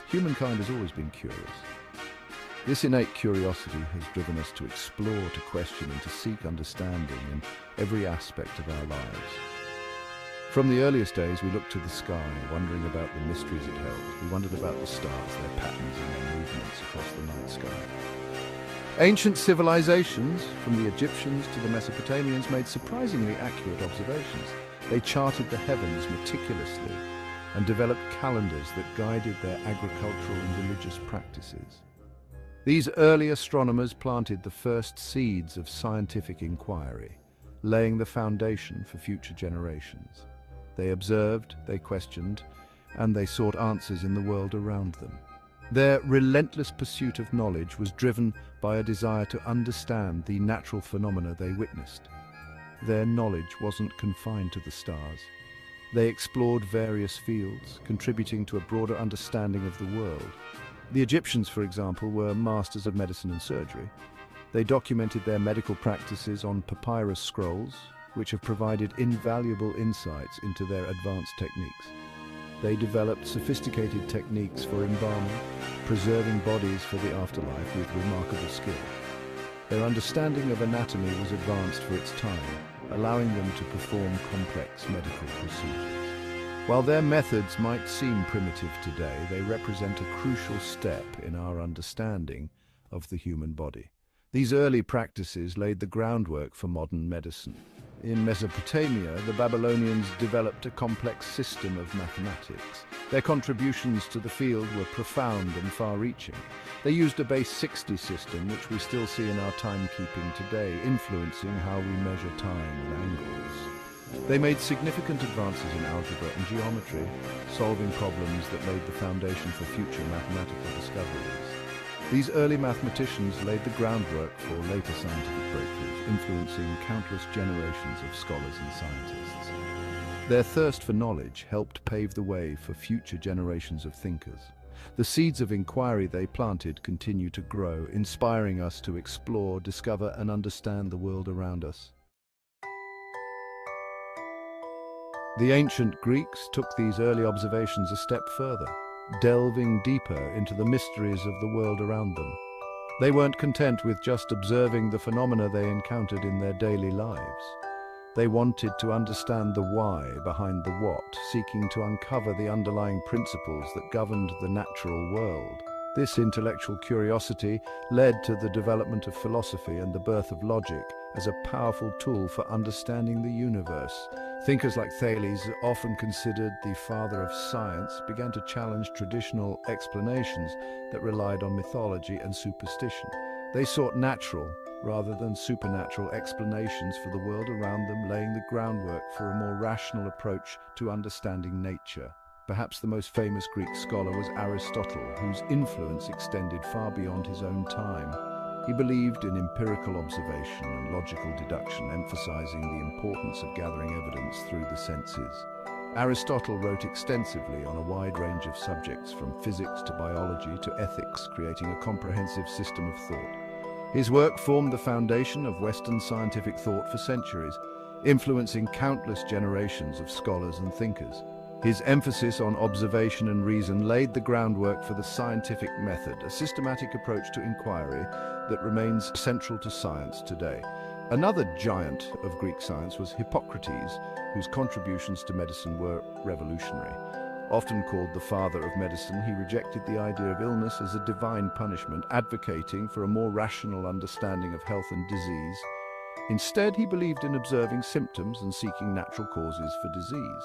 Humankind has always been curious. This innate curiosity has driven us to explore, to question, and to seek understanding in every aspect of our lives. From the earliest days, we looked to the sky, wondering about the mysteries it held. We wondered about the stars, their patterns, and their movements across the night sky. Ancient civilizations, from the Egyptians to the Mesopotamians, made surprisingly accurate observations. They charted the heavens meticulously and developed calendars that guided their agricultural and religious practices. These early astronomers planted the first seeds of scientific inquiry, laying the foundation for future generations. They observed, they questioned, and they sought answers in the world around them. Their relentless pursuit of knowledge was driven by a desire to understand the natural phenomena they witnessed. Their knowledge wasn't confined to the stars. They explored various fields, contributing to a broader understanding of the world. The Egyptians, for example, were masters of medicine and surgery. They documented their medical practices on papyrus scrolls, which have provided invaluable insights into their advanced techniques. They developed sophisticated techniques for embalming, preserving bodies for the afterlife with remarkable skill. Their understanding of anatomy was advanced for its time, allowing them to perform complex medical procedures. While their methods might seem primitive today, they represent a crucial step in our understanding of the human body. These early practices laid the groundwork for modern medicine. In Mesopotamia, the Babylonians developed a complex system of mathematics. Their contributions to the field were profound and far-reaching. They used a base 60 system, which we still see in our timekeeping today, influencing how we measure time and angles. They made significant advances in algebra and geometry, solving problems that laid the foundation for future mathematical discoveries. These early mathematicians laid the groundwork for later scientific breakthroughs, influencing countless generations of scholars and scientists. Their thirst for knowledge helped pave the way for future generations of thinkers. The seeds of inquiry they planted continue to grow, inspiring us to explore, discover, and understand the world around us. The ancient Greeks took these early observations a step further, delving deeper into the mysteries of the world around them. They weren't content with just observing the phenomena they encountered in their daily lives. They wanted to understand the why behind the what, seeking to uncover the underlying principles that governed the natural world. This intellectual curiosity led to the development of philosophy and the birth of logic as a powerful tool for understanding the universe. Thinkers like Thales, often considered the father of science, began to challenge traditional explanations that relied on mythology and superstition. They sought natural, rather than supernatural, explanations for the world around them, laying the groundwork for a more rational approach to understanding nature. Perhaps the most famous Greek scholar was Aristotle, whose influence extended far beyond his own time. He believed in empirical observation and logical deduction, emphasizing the importance of gathering evidence through the senses. Aristotle wrote extensively on a wide range of subjects, from physics to biology to ethics, creating a comprehensive system of thought. His work formed the foundation of Western scientific thought for centuries, influencing countless generations of scholars and thinkers. His emphasis on observation and reason laid the groundwork for the scientific method, a systematic approach to inquiry that remains central to science today. Another giant of Greek science was Hippocrates, whose contributions to medicine were revolutionary. Often called the father of medicine, he rejected the idea of illness as a divine punishment, advocating for a more rational understanding of health and disease. Instead, he believed in observing symptoms and seeking natural causes for disease,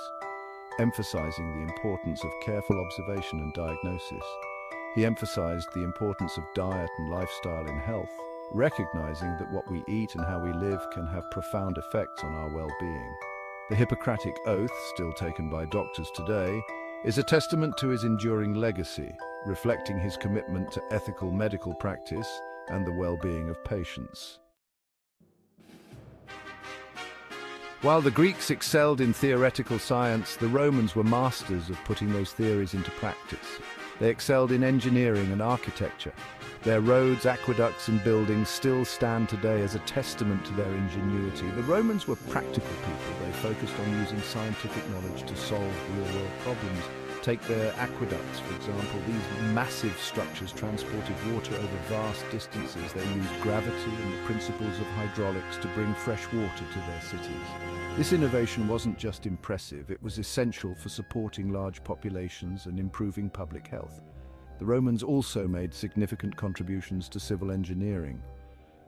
emphasizing the importance of careful observation and diagnosis. He emphasized the importance of diet and lifestyle in health, recognizing that what we eat and how we live can have profound effects on our well-being. The Hippocratic Oath, still taken by doctors today, is a testament to his enduring legacy, reflecting his commitment to ethical medical practice and the well-being of patients. While the Greeks excelled in theoretical science, the Romans were masters of putting those theories into practice. They excelled in engineering and architecture. Their roads, aqueducts, and buildings still stand today as a testament to their ingenuity. The Romans were practical people. They focused on using scientific knowledge to solve real-world problems. Take their aqueducts, for example. These massive structures transported water over vast distances. They used gravity and the principles of hydraulics to bring fresh water to their cities. This innovation wasn't just impressive, it was essential for supporting large populations and improving public health. The Romans also made significant contributions to civil engineering.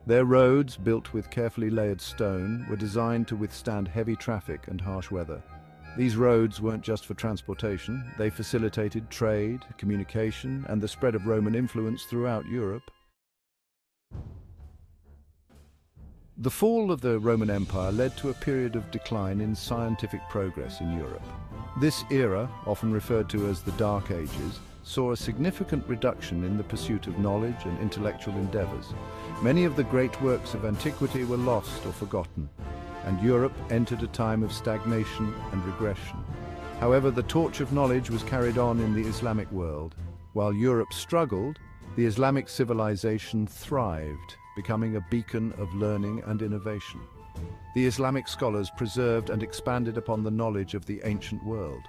Their roads, built with carefully layered stone, were designed to withstand heavy traffic and harsh weather. These roads weren't just for transportation, they facilitated trade, communication, and the spread of Roman influence throughout Europe. The fall of the Roman Empire led to a period of decline in scientific progress in Europe. This era, often referred to as the Dark Ages, saw a significant reduction in the pursuit of knowledge and intellectual endeavors. Many of the great works of antiquity were lost or forgotten, and Europe entered a time of stagnation and regression. However, the torch of knowledge was carried on in the Islamic world. While Europe struggled, the Islamic civilization thrived, becoming a beacon of learning and innovation. The Islamic scholars preserved and expanded upon the knowledge of the ancient world.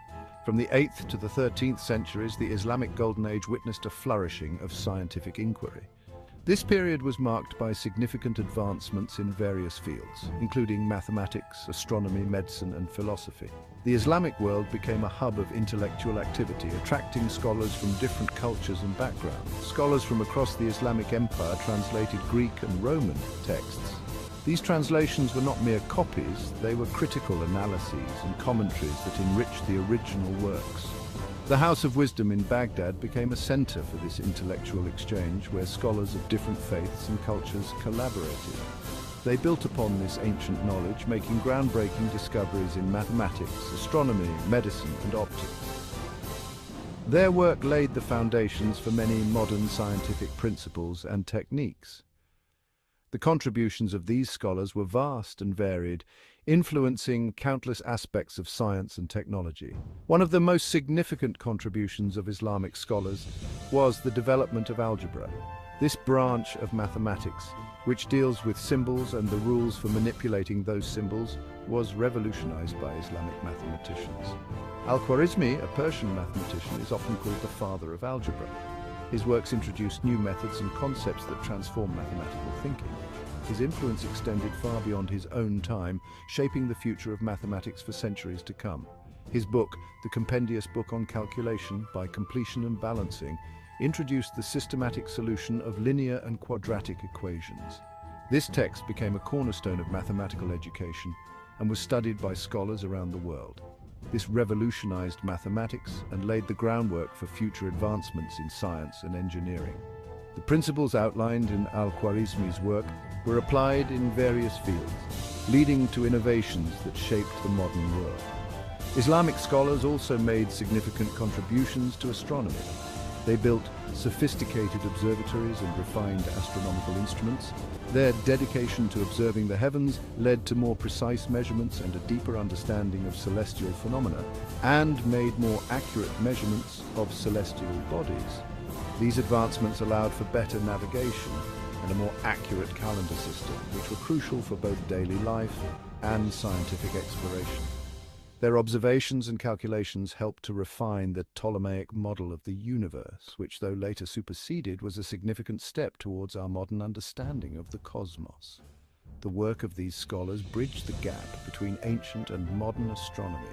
From the 8th to the 13th centuries, the Islamic Golden Age witnessed a flourishing of scientific inquiry. This period was marked by significant advancements in various fields, including mathematics, astronomy, medicine, and philosophy. The Islamic world became a hub of intellectual activity, attracting scholars from different cultures and backgrounds. Scholars from across the Islamic Empire translated Greek and Roman texts. These translations were not mere copies, they were critical analyses and commentaries that enriched the original works. The House of Wisdom in Baghdad became a center for this intellectual exchange where scholars of different faiths and cultures collaborated. They built upon this ancient knowledge, making groundbreaking discoveries in mathematics, astronomy, medicine, and optics. Their work laid the foundations for many modern scientific principles and techniques. The contributions of these scholars were vast and varied, influencing countless aspects of science and technology. One of the most significant contributions of Islamic scholars was the development of algebra. This branch of mathematics, which deals with symbols and the rules for manipulating those symbols, was revolutionized by Islamic mathematicians. Al-Khwarizmi, a Persian mathematician, is often called the father of algebra. His works introduced new methods and concepts that transformed mathematical thinking. His influence extended far beyond his own time, shaping the future of mathematics for centuries to come. His book, The Compendious Book on Calculation, by Completion and Balancing, introduced the systematic solution of linear and quadratic equations. This text became a cornerstone of mathematical education and was studied by scholars around the world. This revolutionized mathematics and laid the groundwork for future advancements in science and engineering. The principles outlined in Al-Khwarizmi's work were applied in various fields, leading to innovations that shaped the modern world. Islamic scholars also made significant contributions to astronomy. They built sophisticated observatories and refined astronomical instruments. Their dedication to observing the heavens led to more precise measurements and a deeper understanding of celestial phenomena, and made more accurate measurements of celestial bodies. These advancements allowed for better navigation and a more accurate calendar system, which were crucial for both daily life and scientific exploration. Their observations and calculations helped to refine the Ptolemaic model of the universe, which, though later superseded, was a significant step towards our modern understanding of the cosmos. The work of these scholars bridged the gap between ancient and modern astronomy.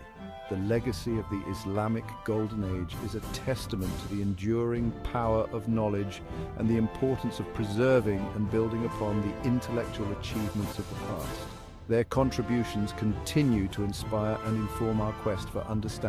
The legacy of the Islamic Golden Age is a testament to the enduring power of knowledge and the importance of preserving and building upon the intellectual achievements of the past. Their contributions continue to inspire and inform our quest for understanding